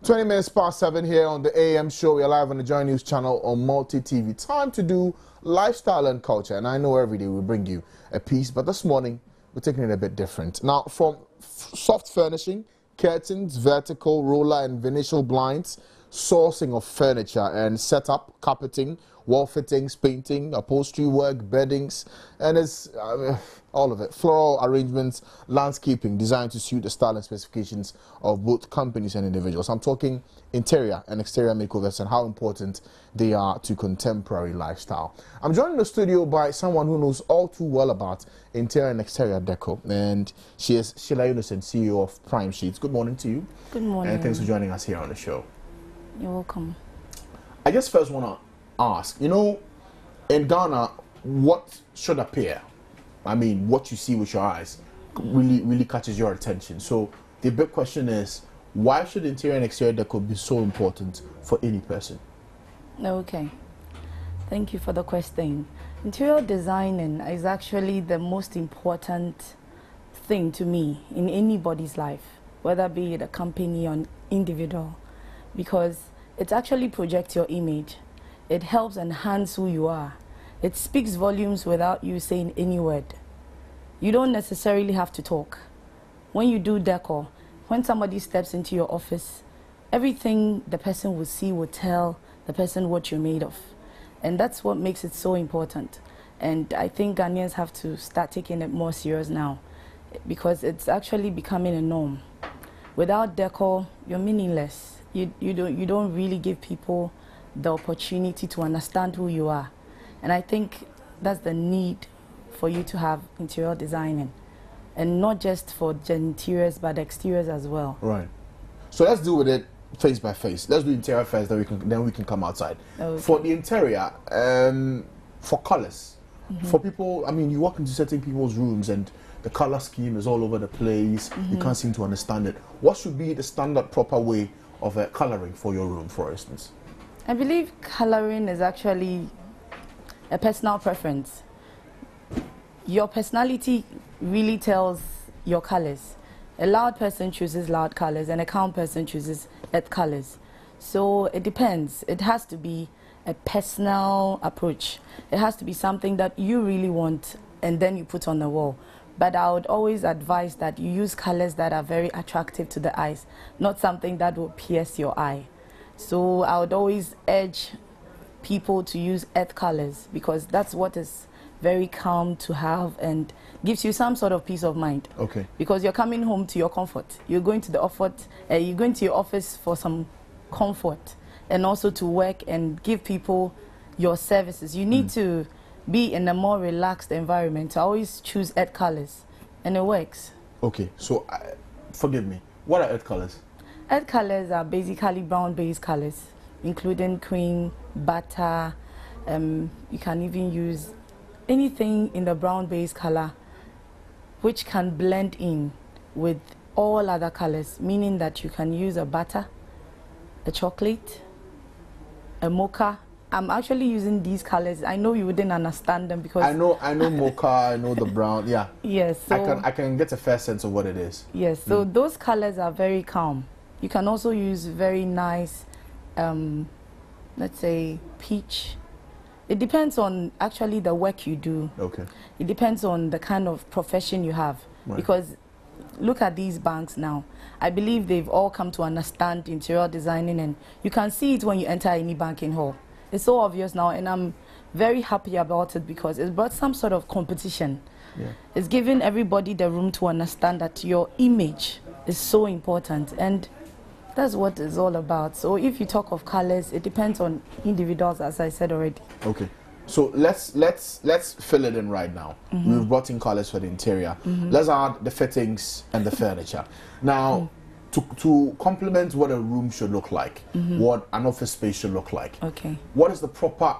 20 minutes past 7 here on the AM show. We're live on the Joy News channel on Multi TV. Time to do lifestyle and culture. And I know every day we bring you a piece, but this morning we're taking it a bit different. Now, from soft furnishing, curtains, vertical, roller and vinyl blinds, sourcing of furniture and setup, carpeting, wall fittings, painting, upholstery work, beddings, and it's all of it. Floral arrangements, landscaping designed to suit the style and specifications of both companies and individuals. I'm talking interior and exterior makeovers and how important they are to contemporary lifestyle. I'm joined in the studio by someone who knows all too well about interior and exterior decor, and she is Sheila Innocent, CEO of Prime Sheets. Good morning to you. Good morning. And thanks for joining us here on the show. You're welcome. I just first want to ask, you know, in Ghana, what should appear? I mean, what you see with your eyes really catches your attention. So the big question is, why should interior and exterior decor be so important for any person? Okay. Thank you for the question. Interior designing is actually the most important thing to me in anybody's life, whether be it a company or an individual, because it actually projects your image. It helps enhance who you are. It speaks volumes without you saying any word. You don't necessarily have to talk. When you do decor, when somebody steps into your office, everything the person will see will tell the person what you're made of. And that's what makes it so important. And I think Ghanaians have to start taking it more serious now, because it's actually becoming a norm. Without decor, you're meaningless. You don't really give people the opportunity to understand who you are. And I think that's the need for you to have interior designing, and not just for the interiors but the exteriors as well. Right. So let's deal with it face by face. Let's do interior first, then we can come outside. Okay. For the interior, for colors, for people, I mean, you walk into certain people's rooms and the color scheme is all over the place. You can't seem to understand it. What should be the standard proper way of coloring for your room, for instance? I believe coloring is actually a personal preference. Your personality really tells your colors. A loud person chooses loud colors and a calm person chooses earth colors. So it depends. It has to be a personal approach. It has to be something that you really want and then you put on the wall. But I would always advise that you use colors that are very attractive to the eyes, not something that will pierce your eye. So I would always urge people to use earth colors, because that's what is very calm to have and gives you some sort of peace of mind. Okay. Because you're coming home to your comfort. You're going to you're going to your office for some comfort and also to work and give people your services. You need to be in a more relaxed environment. I always choose earth colors, and it works. Okay. So forgive me. What are earth colors? Earth colors are basically brown-based colors, including cream, butter. You can even use anything in the brown-based color, which can blend in with all other colors, meaning that you can use a butter, a chocolate, a mocha. I'm actually using these colors. I know you wouldn't understand them because I know mocha, I know the brown. Yeah. Yes. So I can get a fair sense of what it is. Yes. So those colors are very calm. You can also use very nice, let's say, peach. It depends on actually the work you do. Okay. It depends on the kind of profession you have. Right. Because look at these banks now. I believe they've all come to understand interior designing, and you can see it when you enter any banking hall. It's so obvious now, and I'm very happy about it because it's brought some sort of competition. Yeah. It's giving everybody the room to understand that your image is so important, and that's what it's all about. So if you talk of colors, it depends on individuals, as I said already. Okay. So let's fill it in right now. We've brought in colors for the interior. Let's add the fittings and the furniture. Now, to complement what a room should look like, what an office space should look like. Okay. What is the proper,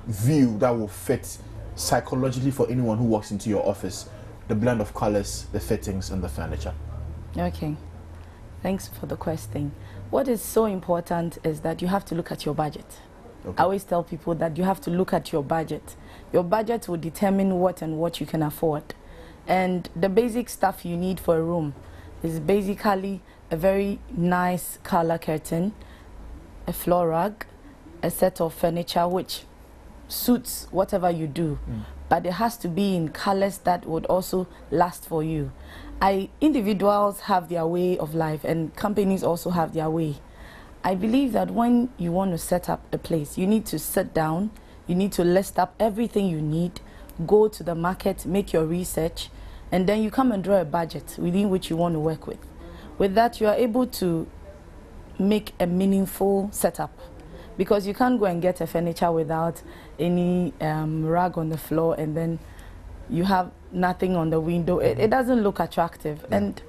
view that will fit psychologically for anyone who walks into your office? The blend of colors, the fittings, and the furniture. Okay. Thanks for the question. What is so important is that you have to look at your budget. Okay. I always tell people that you have to look at your budget. Your budget will determine what you can afford. And the basic stuff you need for a room is basically a very nice color curtain, a floor rug, a set of furniture which suits whatever you do, but it has to be in colors that would also last for you. Individuals have their way of life and companies also have their way. I believe that when you want to set up a place, you need to sit down, you need to list up everything you need, go to the market, make your research, and then you come and draw a budget within which you want to work with. With that, you are able to make a meaningful setup, because you can't go and get a furniture without any rug on the floor and then you have nothing on the window. It doesn't look attractive. Yeah. And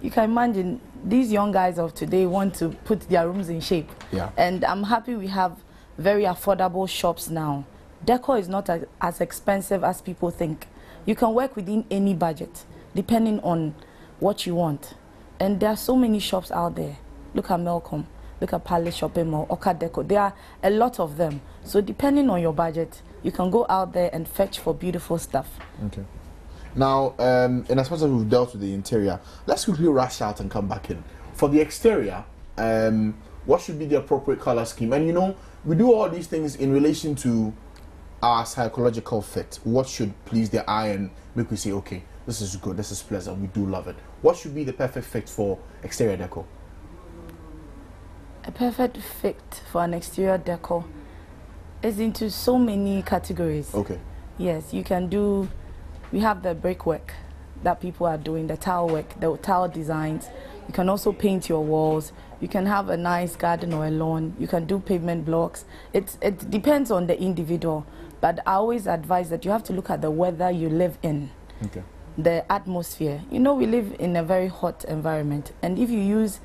you can imagine these young guys of today want to put their rooms in shape. Yeah. And I'm happy we have very affordable shops now. Decor is not as expensive as people think. You can work within any budget depending on what you want. And there are so many shops out there. Look at Melcom, look at Palace Shopping Mall, Oka Decor. There are a lot of them. So depending on your budget, you can go out there and fetch for beautiful stuff. Okay. Now, in as much as we've dealt with the interior, let's quickly rush out and come back in. For the exterior, what should be the appropriate color scheme? And you know, we do all these things in relation to our psychological fit. What should please the eye and make we say, okay, this is good, this is pleasant, we do love it. What should be the perfect fit for exterior decor? A perfect fit for an exterior decor is into so many categories. Okay. Yes, you can do, we have the brickwork that people are doing, the tile work, the tile designs. You can also paint your walls. You can have a nice garden or a lawn. You can do pavement blocks. It depends on the individual, but I always advise that you have to look at the weather you live in. Okay. The atmosphere. You know, we live in a very hot environment, and if you use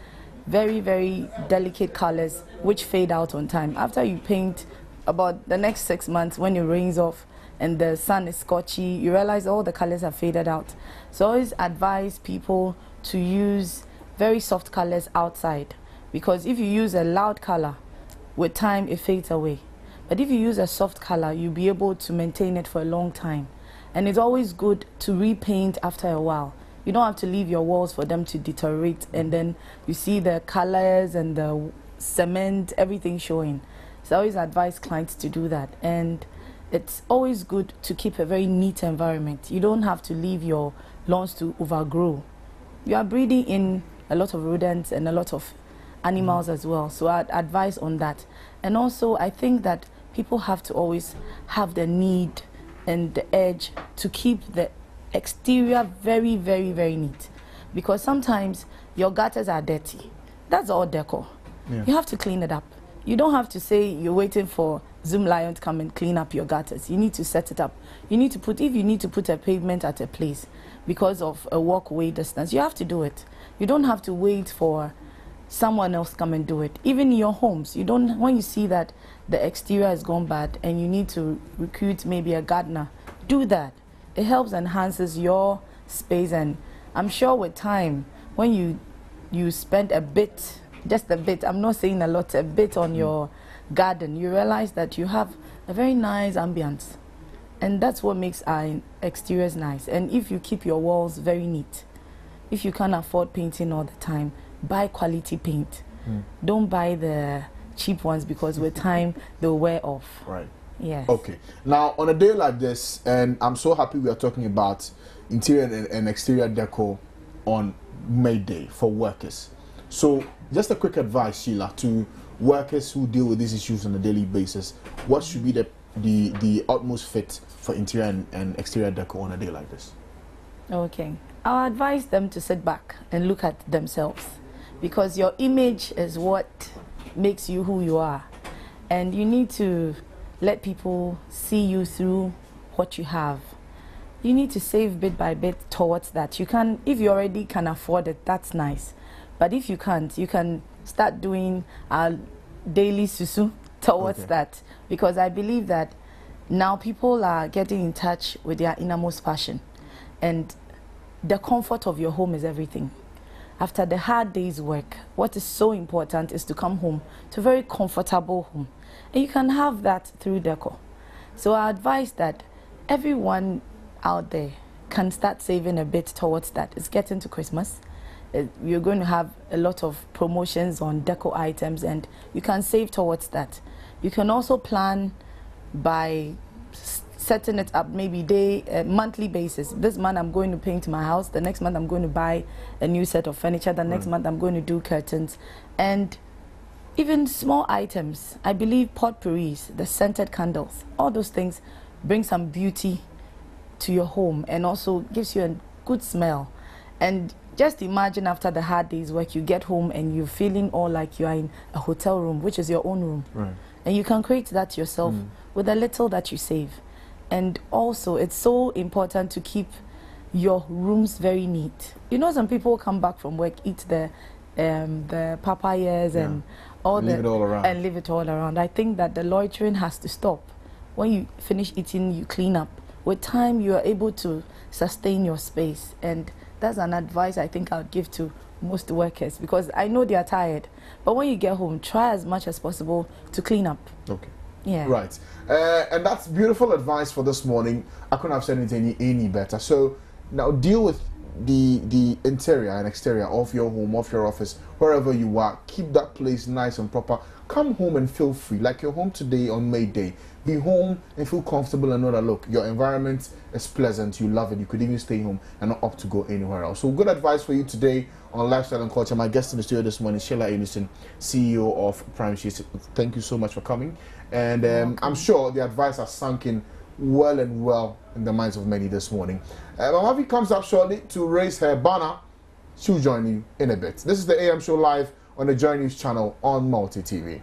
very, very delicate colors which fade out on time, after you paint, about the next 6 months when it rains off and the sun is scorchy, you realize all the colors have faded out. So I always advise people to use very soft colors outside, because if you use a loud color, with time it fades away. But if you use a soft color, you'll be able to maintain it for a long time. And it's always good to repaint after a while. You don't have to leave your walls for them to deteriorate and then you see the colors and the cement, everything showing. So I always advise clients to do that. And it's always good to keep a very neat environment. You don't have to leave your lawns to overgrow. You are breeding in a lot of rodents and a lot of animals as well. So I'd advise on that. And also I think that people have to always have the need and the edge to keep the exterior very, very, very neat. Because sometimes your gutters are dirty. That's all decor. Yeah. You have to clean it up. You don't have to say you're waiting for Zoom Lion to come and clean up your gutters. You need to set it up. You need to put, if you need to put a pavement at a place because of a walkway distance, you have to do it. You don't have to wait for someone else come and do it. Even in your homes, you don't, when you see that the exterior has gone bad and you need to recruit maybe a gardener, do that. It helps, enhances your space, and I'm sure with time, when you spend a bit, just a bit, I'm not saying a lot, a bit on your garden, you realize that you have a very nice ambience. And that's what makes our exteriors nice. And if you keep your walls very neat, if you can't afford painting all the time, buy quality paint. Don't buy the cheap ones, because with time they'll wear off. Right. Yes. Okay. Now, on a day like this, and I'm so happy we are talking about interior and exterior decor on May Day for workers. So, just a quick advice, Sheila, to workers who deal with these issues on a daily basis. What should be the utmost fit for interior and exterior decor on a day like this? Okay. I'll advise them to sit back and look at themselves, because your image is what makes you who you are. And you need to let people see you through what you have. You need to save bit by bit towards that. You can, if you already can afford it, that's nice. But if you can't, you can start doing a daily susu towards that. Because I believe that now people are getting in touch with their innermost passion. And the comfort of your home is everything. After the hard day's work, what is so important is to come home to a very comfortable home. And you can have that through decor. So I advise that everyone out there can start saving a bit towards that. It's getting to Christmas. you're going to have a lot of promotions on Decor items, and you can save towards that. You can also plan by setting it up maybe monthly basis. This month I'm going to paint my house, the next month I'm going to buy a new set of furniture, the next month I'm going to do curtains, and even small items. I believe potpourris, the scented candles, all those things bring some beauty to your home and also gives you a good smell. And just imagine after the hard day's work, you get home and you're feeling all like you are in a hotel room, which is your own room. Right. And you can create that yourself with a little that you save. And also, it's so important to keep your rooms very neat. You know, some people come back from work, eat the papayas and leave it all around. I think that the loitering has to stop. When you finish eating, you clean up. With time, you are able to sustain your space. And that's an advice I think I would give to most workers, because I know they are tired. But when you get home, try as much as possible to clean up. Okay. Yeah. Right. And that's beautiful advice for this morning. I couldn't have said it any better. So now deal with the interior and exterior of your home, of your office, wherever you are. Keep that place nice and proper. Come home and feel free, like you're home today on May Day. Be home and feel comfortable and know that, look, your environment is pleasant, you love it, you could even stay home and not opt to go anywhere else. So good advice for you today on Lifestyle and Culture. My guest in the studio this morning, Sheila Innocent, CEO of Prime Sheets. Thank you so much for coming. And I'm sure the advice has sunk in well in the minds of many this morning. Mamavi comes up shortly to raise her banner. She'll join you in a bit. This is the AM show live on the Joy News channel on Multi TV.